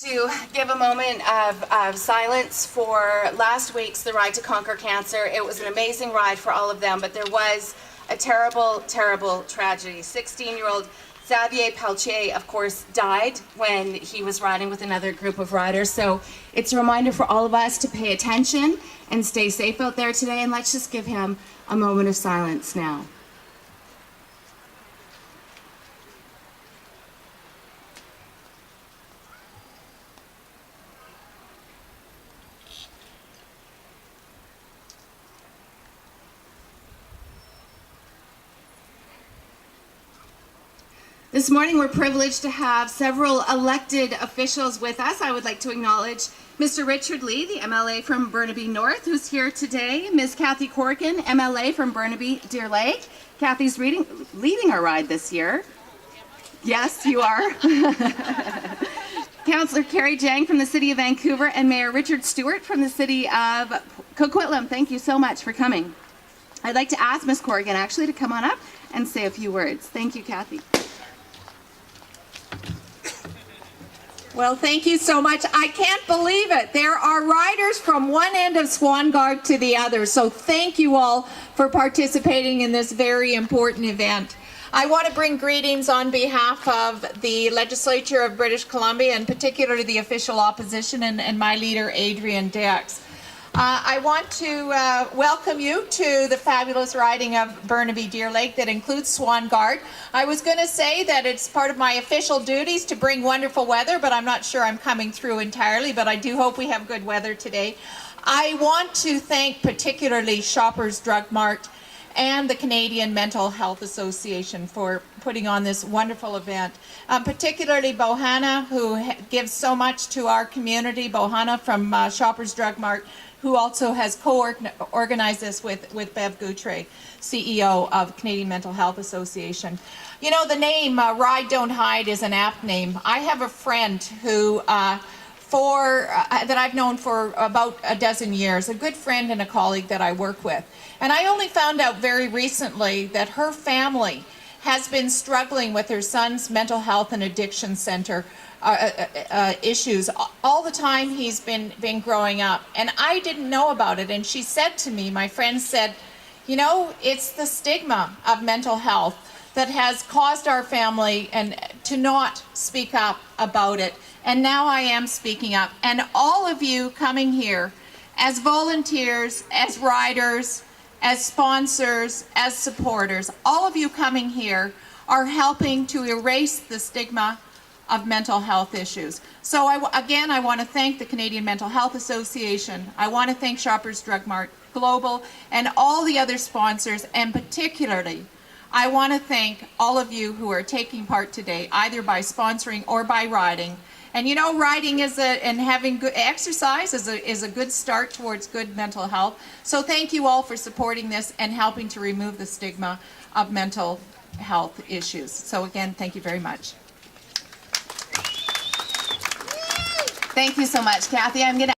To give a moment of silence for last week's The Ride to Conquer Cancer. It was an amazing ride for all of them, but there was a terrible, terrible tragedy. 16-year-old Xavier Pelletier, of course, died when he was riding with another group of riders. So it's a reminder for all of us to pay attention and stay safe out there today, and let's just give him a moment of silence now. This morning we're privileged to have several elected officials with us. I would like to acknowledge Mr. Richard Lee, the MLA from Burnaby North, who's here today. Ms. Kathy Corrigan, MLA from Burnaby Deer Lake. Kathy's leading our ride this year. Yes, you are. Councillor Carrie Jang from the City of Vancouver and Mayor Richard Stewart from the City of Coquitlam. Thank you so much for coming. I'd like to ask Ms. Corrigan actually to come on up and say a few words. Thank you, Kathy. Well, thank you so much. I can't believe it. There are riders from one end of Swanguard to the other. So thank you all for participating in this very important event. I want to bring greetings on behalf of the Legislature of British Columbia, and particularly the official opposition and my leader, Adrian Dex. I want to welcome you to the fabulous riding of Burnaby Deer Lake that includes Swanguard. I was going to say that it's part of my official duties to bring wonderful weather, but I'm not sure I'm coming through entirely, but I do hope we have good weather today. I want to thank particularly Shoppers Drug Mart and the Canadian Mental Health Association for putting on this wonderful event. Particularly Bohanna, who gives so much to our community. Bohanna from Shoppers Drug Mart, who also has co-organized this with Bev Goutre, CEO of Canadian Mental Health Association. You know, the name Ride Don't Hide is an apt name. I have a friend who that I've known for about a dozen years, a good friend and a colleague that I work with. And I only found out very recently that her family has been struggling with her son's mental health and addiction center issues all the time he's been growing up. And I didn't know about it. And she said to me, my friend said, you know, it's the stigma of mental health that has caused our family to not speak up about it. And now I am speaking up. And all of you coming here as volunteers, as riders, as sponsors, as supporters, all of you coming here are helping to erase the stigma of mental health issues. So again, I want to thank the Canadian Mental Health Association. I want to thank Shoppers Drug Mart Global and all the other sponsors, and particularly I want to thank all of you who are taking part today, either by sponsoring or by riding. And you know, riding and having good exercise is a good start towards good mental health. So thank you all for supporting this and helping to remove the stigma of mental health issues. So again, thank you very much. Thank you so much, Kathy. I'm going to